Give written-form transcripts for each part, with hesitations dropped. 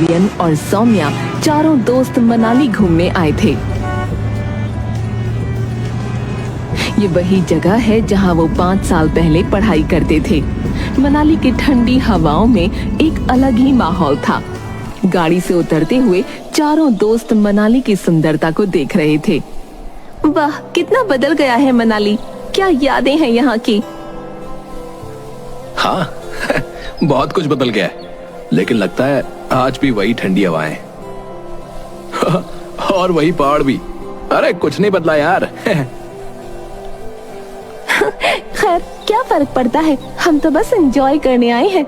आर्यन और सौम्या चारों दोस्त मनाली घूमने आए थे। ये वही जगह है जहां वो 5 साल पहले पढ़ाई करते थे। मनाली की ठंडी हवाओं में एक अलग ही माहौल था। गाड़ी से उतरते हुए चारों दोस्त मनाली की सुंदरता को देख रहे थे। वाह, कितना बदल गया है मनाली, क्या यादें हैं यहाँ की। हाँ बहुत कुछ बदल गया है, लेकिन लगता है आज भी वही ठंडी हवाएं और वही पहाड़ भी। अरे कुछ नहीं बदला यार खैर क्या फर्क पड़ता है, हम तो बस एंजॉय करने आए हैं।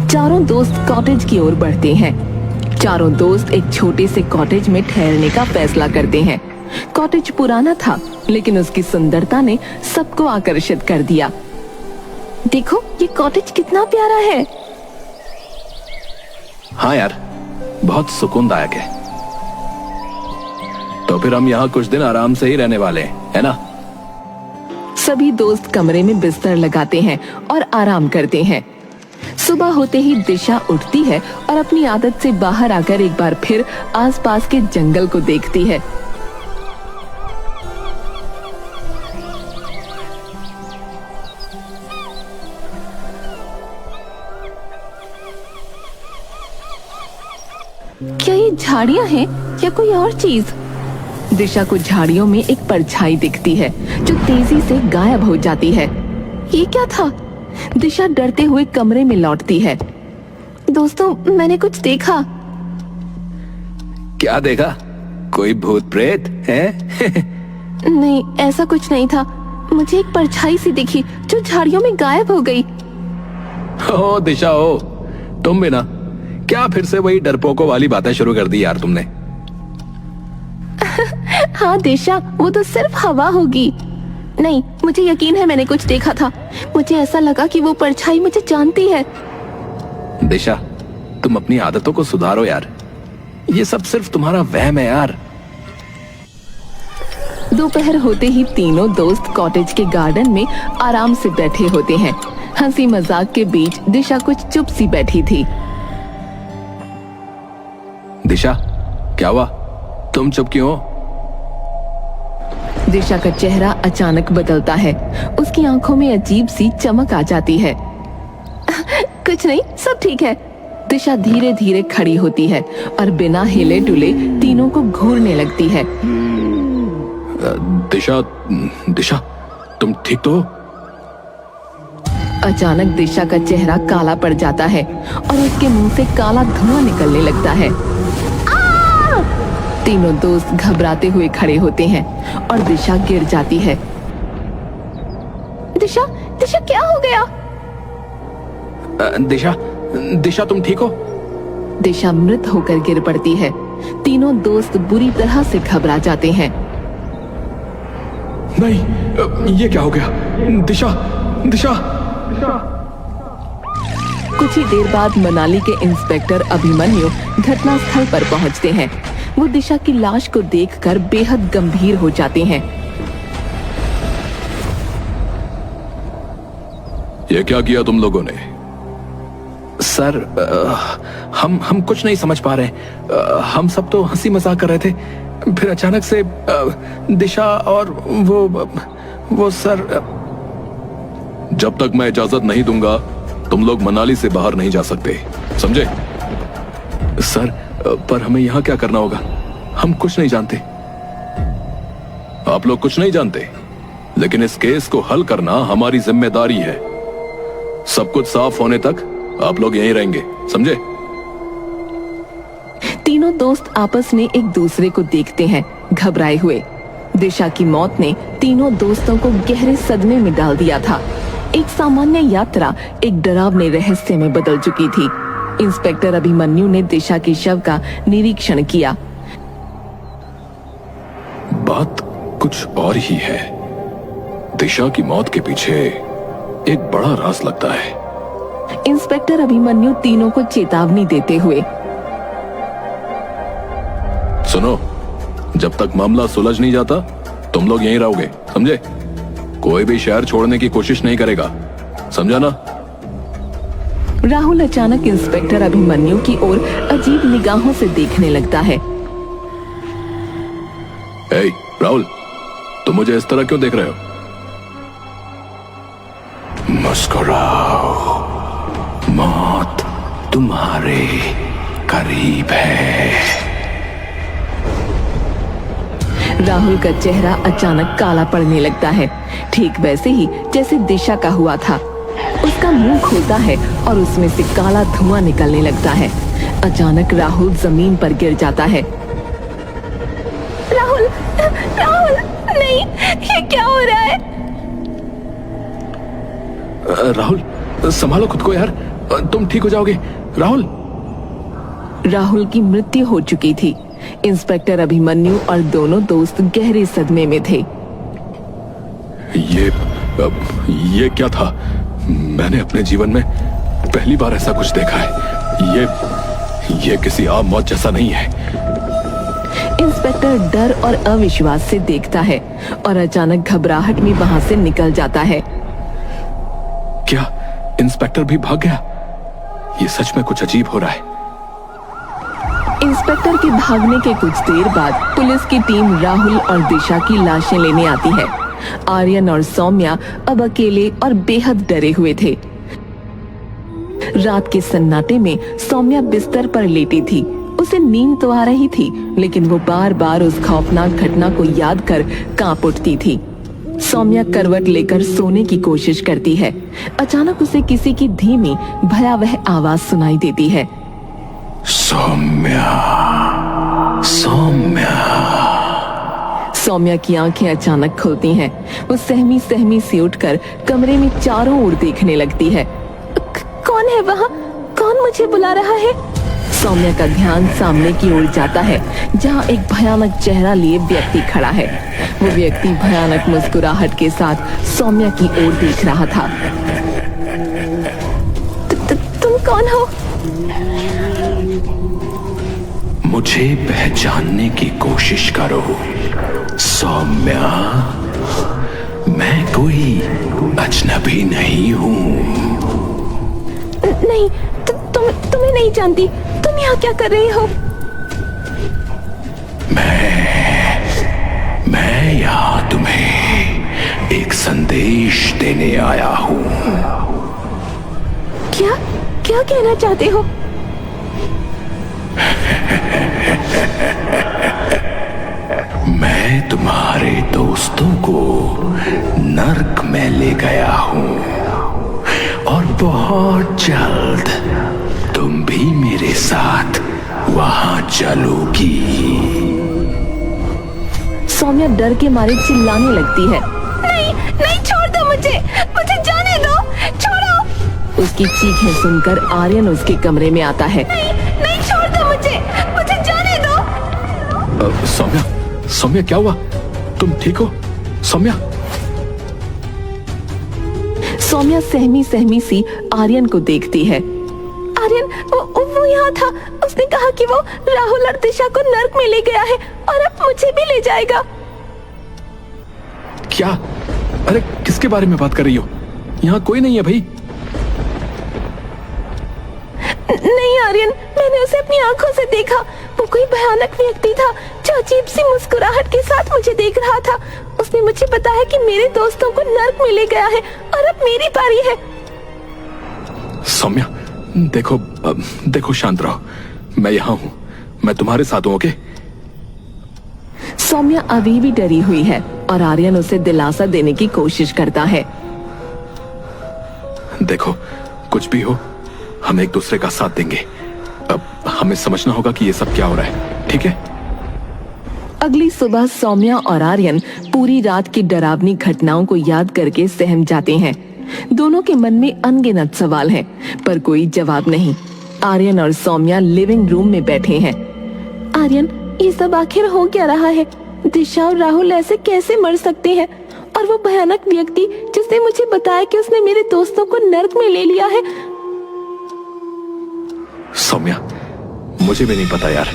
चारों दोस्त कॉटेज की ओर बढ़ते हैं। चारों दोस्त एक छोटे से कॉटेज में ठहरने का फैसला करते हैं। कॉटेज पुराना था, लेकिन उसकी सुंदरता ने सबको आकर्षित कर दिया। देखो ये कॉटेज कितना प्यारा है। हाँ यार, बहुत सुकूनदायक है। तो फिर हम यहाँ कुछ दिन आराम से ही रहने वाले हैं, है ना? सभी दोस्त कमरे में बिस्तर लगाते हैं और आराम करते हैं। सुबह होते ही दिशा उठती है और अपनी आदत से बाहर आकर एक बार फिर आसपास के जंगल को देखती है। क्या ये झाड़ियां हैं या कोई और चीज? दिशा को झाड़ियों में एक परछाई दिखती है जो तेजी से गायब हो जाती है। ये क्या था? दिशा डरते हुए कमरे में लौटती है। दोस्तों, मैंने कुछ देखा। क्या देखा? कोई भूत प्रेत है? नहीं, ऐसा कुछ नहीं था। मुझे एक परछाई सी दिखी जो झाड़ियों में गायब हो गई। ओ दिशा, हो तुम भी ना, क्या फिर से वही डरपोकों वाली बातें शुरू कर दी यार तुमने? हाँ दिशा, वो तो सिर्फ हवा होगी। नहीं, मुझे यकीन है मैंने कुछ देखा था। मुझे ऐसा लगा कि वो परछाई मुझे जानती है। दिशा, तुम अपनी आदतों को सुधारो यार, ये सब सिर्फ तुम्हारा वहम है यार। दोपहर होते ही तीनों दोस्त कॉटेज के गार्डन में आराम से बैठे होते हैं। हंसी मजाक के बीच दिशा कुछ चुप सी बैठी थी। दिशा, क्या हुआ? तुम चुप क्यों हो? दिशा का चेहरा अचानक बदलता है। उसकी आंखों में अजीब सी चमक आ जाती है। कुछ नहीं, सब ठीक है। दिशा धीरे धीरे खड़ी होती है और बिना हिले डुले तीनों को घूरने लगती है। दिशा, दिशा, तुम ठीक तो हो? अचानक दिशा का चेहरा काला पड़ जाता है और उसके मुंह से काला धुआं निकलने लगता है। तीनों दोस्त घबराते हुए खड़े होते हैं और दिशा गिर जाती है। दिशा, दिशा क्या हो गया? दिशा, दिशा तुम ठीक हो? दिशा मृत होकर गिर पड़ती है। तीनों दोस्त बुरी तरह से घबरा जाते हैं। नहीं, ये क्या हो गया? दिशा, दिशा। कुछ ही देर बाद मनाली के इंस्पेक्टर अभिमन्यु घटनास्थल पर पहुंचते हैं। वो दिशा की लाश को देखकर बेहद गंभीर हो जाते हैं। ये क्या किया तुम लोगों ने? सर, हम कुछ नहीं समझ पा रहे। हम सब तो हंसी मजाक कर रहे थे, फिर अचानक से दिशा और वो सर। जब तक मैं इजाजत नहीं दूंगा तुम लोग मनाली से बाहर नहीं जा सकते, समझे? सर, पर हमें यहाँ क्या करना होगा? हम कुछ नहीं जानते। आप लोग कुछ नहीं जानते, लेकिन इस केस को हल करना हमारी जिम्मेदारी है। सब कुछ साफ होने तक आप लोग यहीं रहेंगे, समझे? तीनों दोस्त आपस में एक दूसरे को देखते हैं, घबराए हुए। दिशा की मौत ने तीनों दोस्तों को गहरे सदमे में डाल दिया था। एक सामान्य यात्रा एक डरावने रहस्य में बदल चुकी थी। इंस्पेक्टर अभिमन्यु ने दिशा के शव का निरीक्षण किया। बात कुछ और ही है। दिशा की मौत के पीछे एक बड़ा राज लगता है। इंस्पेक्टर अभिमन्यु तीनों को चेतावनी देते हुए, सुनो, जब तक मामला सुलझ नहीं जाता तुम लोग यहीं रहोगे, समझे? कोई भी शहर छोड़ने की कोशिश नहीं करेगा, समझा ना? राहुल अचानक इंस्पेक्टर अभिमन्यु की ओर अजीब निगाहों से देखने लगता है। ए, राहुल, तुम मुझे इस तरह क्यों देख रहे हो? मुस्कुराओ, मौत तुम्हारे करीब है। राहुल का चेहरा अचानक काला पड़ने लगता है, ठीक वैसे ही जैसे दिशा का हुआ था। उसका मुंह खुलता है और उसमें से काला धुआं निकलने लगता है। अचानक राहुल जमीन पर गिर जाता है। राहुल, राहुल, नहीं, ये क्या हो रहा है? राहुल, संभालो खुद को यार, तुम ठीक हो जाओगे। राहुल। राहुल की मृत्यु हो चुकी थी। इंस्पेक्टर अभिमन्यु और दोनों दोस्त गहरे सदमे में थे। ये क्या था? मैंने अपने जीवन में पहली बार ऐसा कुछ देखा है। ये किसी आम मौत जैसा नहीं है। इंस्पेक्टर डर और अविश्वास से देखता है और अचानक घबराहट में वहां से निकल जाता है। क्या इंस्पेक्टर भी भाग गया? ये सच में कुछ अजीब हो रहा है। इंस्पेक्टर के भागने के कुछ देर बाद पुलिस की टीम राहुल और दिशा की लाशें लेने आती है। आर्यन और सौम्या अब अकेले और बेहद डरे हुए थे। रात के सन्नाटे में सौम्या बिस्तर पर लेटी थी। उसे नींद तो आ रही थी, लेकिन वो बार बार उस खौफनाक घटना को याद कर कांप उठती थी। सौम्या करवट लेकर सोने की कोशिश करती है। अचानक उसे किसी की धीमी भयावह आवाज सुनाई देती है। सौम्या, सौम्या। सौम्या की आंखें अचानक खुलती हैं। वो सहमी सहमी सी उठकर कमरे में चारों ओर देखने लगती है। कौन है वहाँ? कौन मुझे बुला रहा है? सौम्या का ध्यान सामने की ओर जाता है, जहाँ एक भयानक चेहरा लिए व्यक्ति खड़ा है। वो व्यक्ति भयानक मुस्कुराहट के साथ सौम्या की ओर देख रहा था। तुम कौन हो? मुझे पहचानने की कोशिश करो सौम्या। मैं कोई अजनबी नहीं हूँ। नहीं, तुम्हें नहीं जानती। तुम यहाँ क्या कर रही हो? मैं यहाँ तुम्हें एक संदेश देने आया हूँ। क्या क्या कहना चाहते हो? मैं तुम्हारे दोस्तों को नर्क में ले गया हूँ और बहुत जल्द तुम भी मेरे साथ वहां चलोगी। सौम्या डर के मारे चिल्लाने लगती है। नहीं, नहीं, छोड़ दो मुझे जाने दो, छोड़ो। उसकी चीखें सुनकर आर्यन उसके कमरे में आता है। नहीं, नहीं, छोड़ दो मुझे जाने दो। सौम्या, सौम्या क्या हुआ? तुम ठीक हो सौम्या? सौम्या सहमी सहमी सी आर्यन को देखती है। आर्यन, वो यहाँ था। उसने कहा कि वो राहुल और दिशा को नर्क में ले गया है और अब मुझे भी ले जाएगा। क्या? अरे किसके बारे में बात कर रही हो? यहाँ कोई नहीं है भाई। नहीं आर्यन, मैंने उसे अपनी आंखों से देखा। वो कोई भयानक व्यक्ति था जो अजीब सी मुस्कुराहट के साथ मुझे देख रहा था। उसने मुझे बताया कि मेरे दोस्तों को नर्क में ले गया है और अब मेरी बारी है। सौम्या, देखो शांत रहो। मैं यहाँ हूँ, मैं तुम्हारे साथ हूँ। ओके? सौम्या अभी भी डरी हुई है और आर्यन उसे दिलासा देने की कोशिश करता है। देखो, कुछ भी हो, हम एक दूसरे का साथ देंगे। अब हमें समझना होगा कि ये सब क्या हो रहा है, ठीक है? अगली सुबह सौम्या और आर्यन पूरी रात की डरावनी घटनाओं को याद करके सहम जाते हैं। दोनों के मन में अनगिनत सवाल हैं, पर कोई जवाब नहीं। आर्यन और सौम्या लिविंग रूम में बैठे हैं। आर्यन, ये सब आखिर हो क्या रहा है? दिशा और राहुल ऐसे कैसे मर सकते हैं? और वो भयानक व्यक्ति जिसने मुझे बताया कि उसने मेरे दोस्तों को नर्क में ले लिया है। सौम्या, मुझे भी नहीं पता यार,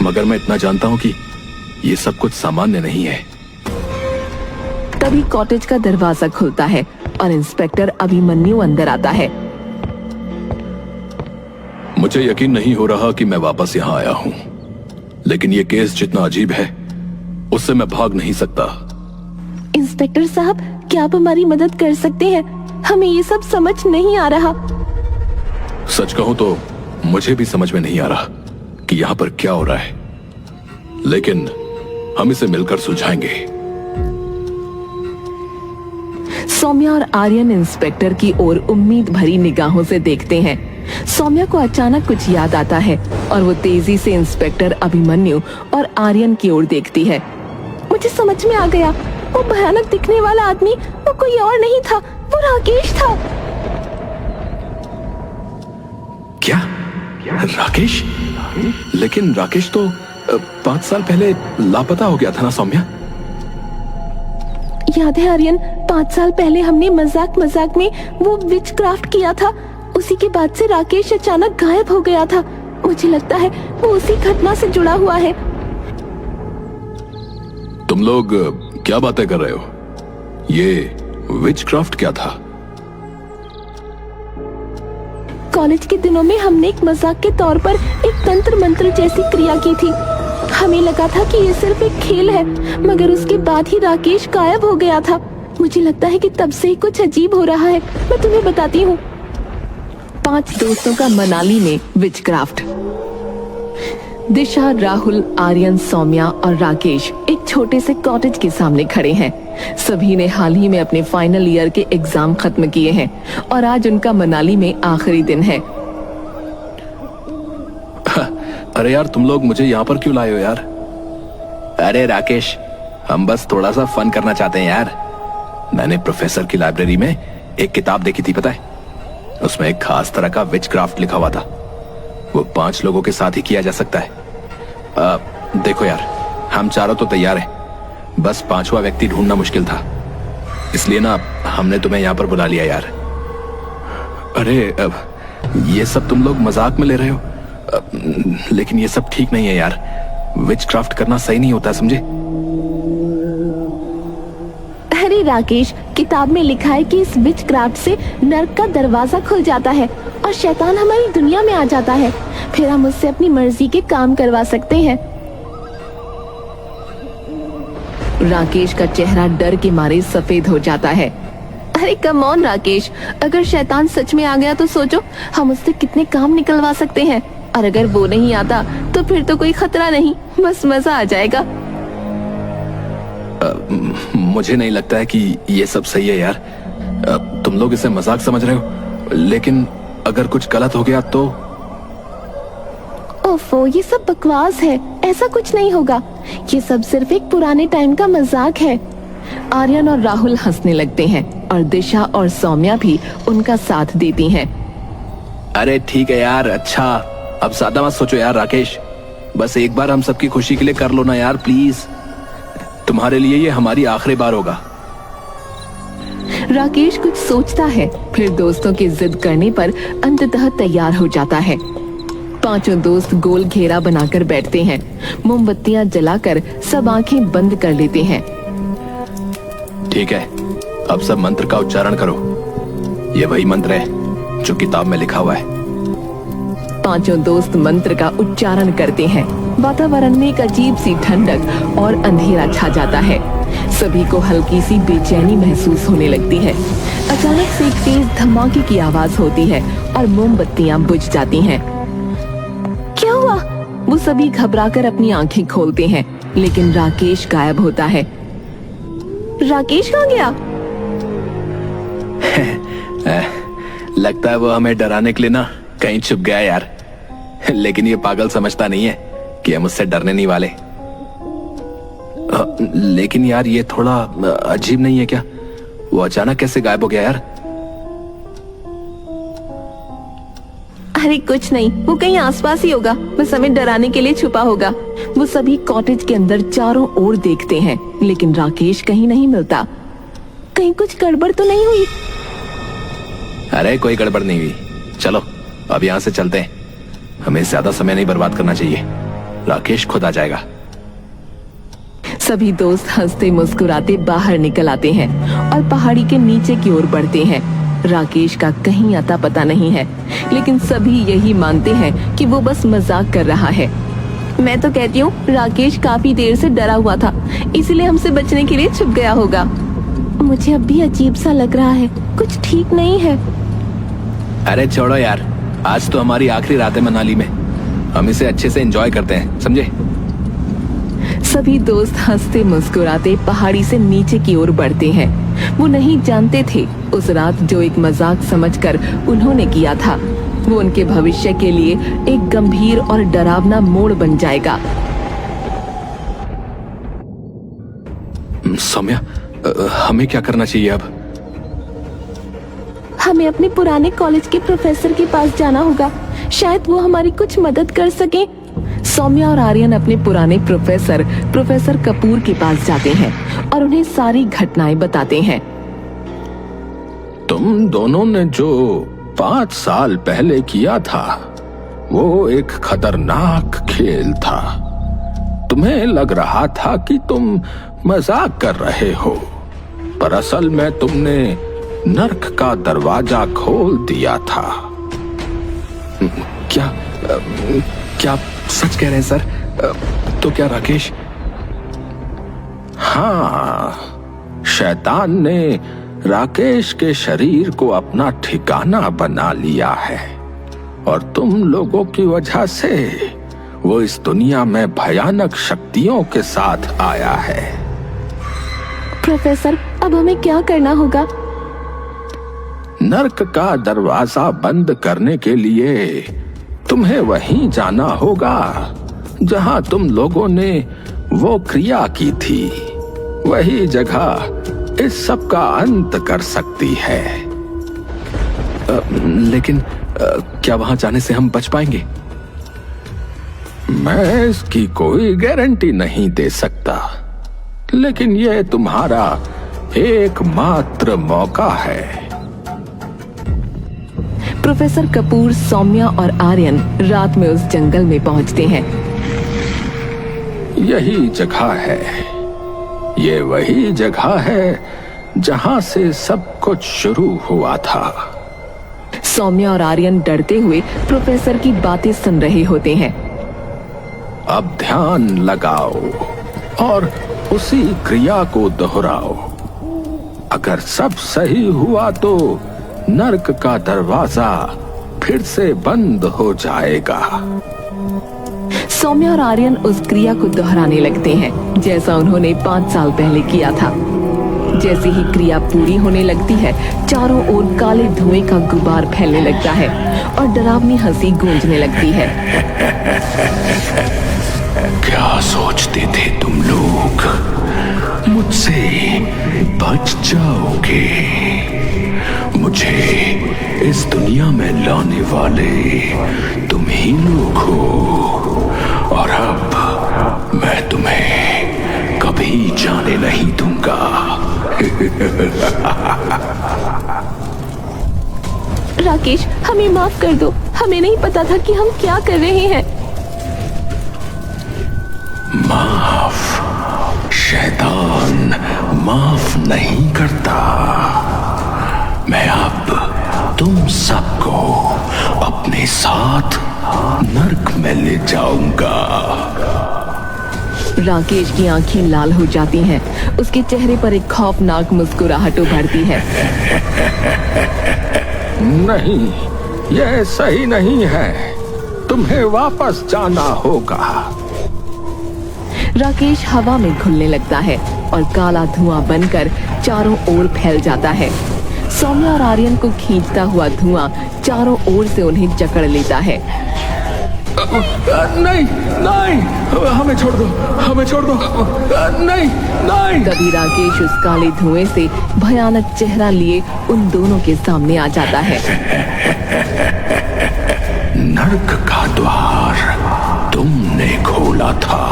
मगर मैं इतना जानता हूँ कि ये सब कुछ सामान्य नहीं है। तभी कॉटेज का दरवाजा खुलता है और इंस्पेक्टर अभिमन्यु अंदर आता है। मुझे यकीन नहीं हो रहा कि मैं वापस यहाँ आया हूँ, लेकिन ये केस जितना अजीब है उससे मैं भाग नहीं सकता। इंस्पेक्टर साहब, क्या आप हमारी मदद कर सकते हैं? हमें ये सब समझ नहीं आ रहा। सच कहूं तो मुझे भी समझ में नहीं आ रहा कि यहाँ पर क्या हो रहा है, लेकिन हम इसे मिलकर सुलझाएंगे। सौम्या और आर्यन इंस्पेक्टर की ओर उम्मीद भरी निगाहों से देखते हैं। सौम्या को अचानक कुछ याद आता है और वो तेजी से इंस्पेक्टर अभिमन्यु और आर्यन की ओर देखती है। मुझे समझ में आ गया, वो भयानक दिखने वाला आदमी वो कोई और नहीं था, वो राकेश था। क्या? राकेश? लेकिन राकेश तो 5 साल पहले लापता हो गया था ना सौम्या? याद है आर्यन, 5 साल पहले हमने मजाक मजाक में वो विच क्राफ्ट किया था। उसी के बाद से राकेश अचानक गायब हो गया था। मुझे लगता है वो उसी घटना से जुड़ा हुआ है। तुम लोग क्या बातें कर रहे हो? ये विच क्राफ्ट क्या था? कॉलेज के दिनों में हमने एक मजाक के तौर पर एक तंत्र मंत्र जैसी क्रिया की थी। हमें लगा था कि ये सिर्फ एक खेल है, मगर उसके बाद ही राकेश गायब हो गया था। मुझे लगता है कि तब से ही कुछ अजीब हो रहा है। मैं तुम्हें बताती हूँ। 5 दोस्तों का मनाली में विचक्राफ्ट। दिशा, राहुल, आर्यन, सौम्या और राकेश एक छोटे से कॉटेज के सामने खड़े हैं। सभी ने हाल ही में अपने फाइनल ईयर के एग्जाम खत्म किए हैं और आज उनका मनाली में आखिरी दिन है। अरे यार, तुम लोग मुझे यहाँ पर क्यों लाए हो यार? अरे राकेश, हम बस थोड़ा सा फन करना चाहते हैं यार। मैंने प्रोफेसर की लाइब्रेरी में एक किताब देखी थी, पता है? उसमें एक खास तरह का विच क्राफ्ट लिखा हुआ था। वो 5 लोगों के साथ ही किया जा सकता है। देखो यार, हम चारों तो तैयार हैं, बस 5वां व्यक्ति ढूंढना मुश्किल था, इसलिए ना हमने तुम्हें यहाँ पर बुला लिया यार। अरे ये सब तुम लोग मजाक में ले रहे हो, लेकिन ये सब ठीक नहीं है यार। विच क्राफ्ट करना सही नहीं होता, समझे? अरे राकेश, किताब में लिखा है कि इस विच क्राफ्ट से नर्क का दरवाजा खुल जाता है और शैतान हमारी दुनिया में आ जाता है। फिर हम उससे अपनी मर्जी के काम करवा सकते हैं। राकेश का चेहरा डर के मारे सफेद हो जाता है। अरे कम ऑन राकेश, अगर शैतान सच में आ गया तो सोचो हम उससे कितने काम निकलवा सकते हैं, और अगर वो नहीं आता तो फिर तो कोई खतरा नहीं, बस मजा आ जाएगा। मुझे नहीं लगता है कि ये सब सही है यार। तुम लोग इसे मजाक समझ रहे हो, लेकिन अगर कुछ गलत हो गया तो? ओफो, ये सब बकवास है, ऐसा कुछ नहीं होगा। ये सब सिर्फ एक पुराने टाइम का मजाक है। आर्यन और राहुल हंसने लगते हैं और दिशा और सौम्या भी उनका साथ देती हैं। अरे ठीक है यार, अच्छा अब ज्यादा मत सोचो यार राकेश, बस एक बार हम सबकी खुशी के लिए कर लो ना यार, प्लीज। तुम्हारे लिए ये हमारी आखिरी बार होगा। राकेश कुछ सोचता है, फिर दोस्तों की जिद करने पर अंततः तैयार हो जाता है। 5 दोस्त गोल घेरा बनाकर बैठते हैं। मोमबत्तियां जलाकर सब आंखें बंद कर लेते हैं। ठीक है, अब सब मंत्र का उच्चारण करो। ये वही मंत्र है जो किताब में लिखा हुआ है। 5 दोस्त मंत्र का उच्चारण करते हैं। वातावरण में एक अजीब सी ठंडक और अंधेरा छा जाता है। सभी को हल्की सी बेचैनी महसूस होने लगती है। अचानक से एक तेज धमाके की आवाज होती है और मोमबत्तियां बुझ जाती हैं। क्या हुआ? वो सभी घबराकर अपनी आंखें खोलते हैं, लेकिन राकेश गायब होता है। राकेश कहाँ गया? लगता है वो हमें डराने के लिए ना कहीं छुप गया यार। लेकिन ये पागल समझता नहीं है कि हम उससे डरने नहीं वाले। लेकिन यार ये थोड़ा अजीब नहीं है क्या? वो अचानक कैसे गायब हो गया यार? अरे कुछ नहीं, वो कहीं आसपास ही होगा, बस हमें डराने के लिए छुपा होगा। वो सभी कॉटेज के अंदर चारों ओर देखते हैं, लेकिन राकेश कहीं नहीं मिलता। कहीं कुछ गड़बड़ तो नहीं हुई? अरे कोई गड़बड़ नहीं हुई, चलो अब यहाँ से चलते हैं। हमें ज्यादा समय नहीं बर्बाद करना चाहिए, राकेश खुद आ जाएगा। सभी दोस्त हंसते मुस्कुराते बाहर निकल आते हैं और पहाड़ी के नीचे की ओर बढ़ते हैं। राकेश का कहीं अता पता नहीं है, लेकिन सभी यही मानते हैं कि वो बस मजाक कर रहा है। मैं तो कहती हूँ राकेश काफी देर से डरा हुआ था, इसलिए हमसे बचने के लिए छुप गया होगा। मुझे अब भी अजीब सा लग रहा है, कुछ ठीक नहीं है। अरे छोड़ो यार, आज तो हमारी आखिरी रात है मनाली में, हम इसे अच्छे से एंजॉय करते हैं, समझे? सभी दोस्त हंसते मुस्कुराते पहाड़ी से नीचे की ओर बढ़ते हैं। वो नहीं जानते थे उस रात जो एक मजाक समझकर उन्होंने किया था, वो उनके भविष्य के लिए एक गंभीर और डरावना मोड़ बन जाएगा। सौम्या, हमें क्या करना चाहिए अब? हमें अपने पुराने कॉलेज के प्रोफेसर के पास जाना होगा, शायद वो हमारी कुछ मदद कर सके। सौम्या और आर्यन अपने पुराने प्रोफेसर कपूर के पास जाते हैं और उन्हें सारी घटनाएं बताते हैं। तुम दोनों ने जो 5 साल पहले किया था वो एक खतरनाक खेल था। तुम्हें लग रहा था कि तुम मजाक कर रहे हो, पर असल में तुमने नर्क का दरवाजा खोल दिया था। क्या आप सच कह रहे हैं सर? तो क्या राकेश? हाँ, शैतान ने राकेश के शरीर को अपना ठिकाना बना लिया है और तुम लोगों की वजह से वो इस दुनिया में भयानक शक्तियों के साथ आया है। प्रोफेसर, अब हमें क्या करना होगा? नर्क का दरवाजा बंद करने के लिए तुम्हें वहीं जाना होगा जहां तुम लोगों ने वो क्रिया की थी। वही जगह इस सब का अंत कर सकती है। लेकिन क्या वहां जाने से हम बच पाएंगे? मैं इसकी कोई गारंटी नहीं दे सकता, लेकिन यह तुम्हारा एकमात्र मौका है। प्रोफेसर कपूर, सौम्या और आर्यन रात में उस जंगल में पहुंचते हैं। यही जगह है, ये वही जगह है जहां से सब कुछ शुरू हुआ था। सौम्या और आर्यन डरते हुए प्रोफेसर की बातें सुन रहे होते हैं। अब ध्यान लगाओ और उसी क्रिया को दोहराओ। अगर सब सही हुआ तो नर्क का दरवाजा फिर से बंद हो जाएगा। सौम्या और आर्यन उस क्रिया को दोहराने लगते हैं जैसा उन्होंने 5 साल पहले किया था। जैसे ही क्रिया पूरी होने लगती है, चारों ओर काले धुएं का गुबार फैलने लगता है और डरावनी हंसी गूंजने लगती है। क्या सोचते थे तुम लोग? मुझसे बच जाओगे? मुझे इस दुनिया में लाने वाले तुम ही लोग हो, और अब मैं तुम्हें कभी जाने नहीं दूंगा। राकेश, हमें माफ कर दो, हमें नहीं पता था कि हम क्या कर रहे हैं। माफ? शैतान माफ नहीं करता। मैं अब तुम सबको अपने साथ नर्क में ले जाऊंगा। राकेश की आंखें लाल हो जाती हैं, उसके चेहरे पर एक खौफनाक मुस्कुराहट उभरती है। नहीं, यह सही नहीं है, तुम्हें वापस जाना होगा। राकेश हवा में घुलने लगता है और काला धुआं बनकर चारों ओर फैल जाता है। सौम्या और आर्यन को खींचता हुआ धुआं चारों ओर से उन्हें जकड़ लेता है। नहीं, नहीं, हमें छोड़ दो, हमें छोड़ दो। नहीं, नहीं। तभी राकेश उस काले धुएं से भयानक चेहरा लिए उन दोनों के सामने आ जाता है। नर्क का द्वार तुमने खोला था,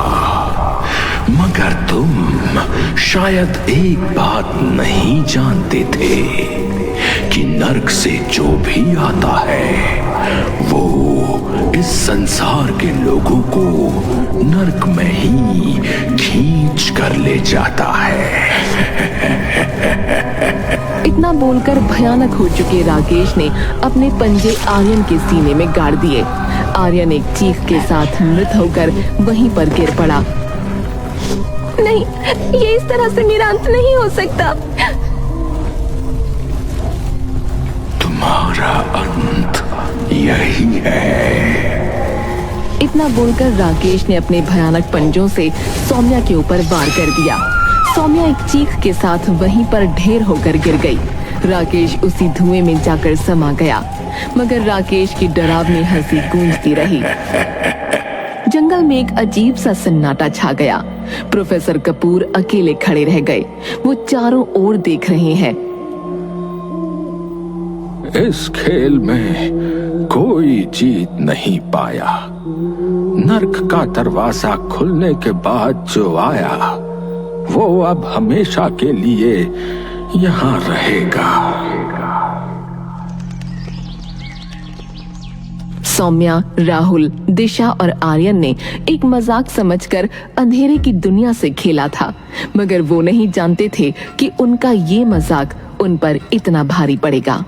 मगर तुम शायद एक बात नहीं जानते थे कि नर्क से जो भी आता है वो इस संसार के लोगों को नर्क में ही खींच कर ले जाता है। इतना बोलकर भयानक हो चुके राकेश ने अपने पंजे आर्यन के सीने में गाड़ दिए। आर्यन एक चीख के साथ मृत होकर वहीं पर गिर पड़ा। नहीं, ये इस तरह से मेरा अंत नहीं हो सकता। तुम्हारा अंत यही है। इतना बोलकर राकेश ने अपने भयानक पंजों से सौम्या के ऊपर वार कर दिया। सौम्या एक चीख के साथ वहीं पर ढेर होकर गिर गई। राकेश उसी धुएं में जाकर समा गया, मगर राकेश की डरावनी हंसी गूंजती रही। जंगल में एक अजीब सा सन्नाटा छा गया। प्रोफेसर कपूर अकेले खड़े रह गए। वो चारों ओर देख रहे हैं। इस खेल में कोई जीत नहीं पाया। नर्क का दरवाजा खुलने के बाद जो आया वो अब हमेशा के लिए यहाँ रहेगा। सौम्या, राहुल, दिशा और आर्यन ने एक मजाक समझकर अंधेरे की दुनिया से खेला था, मगर वो नहीं जानते थे कि उनका ये मजाक उन पर इतना भारी पड़ेगा।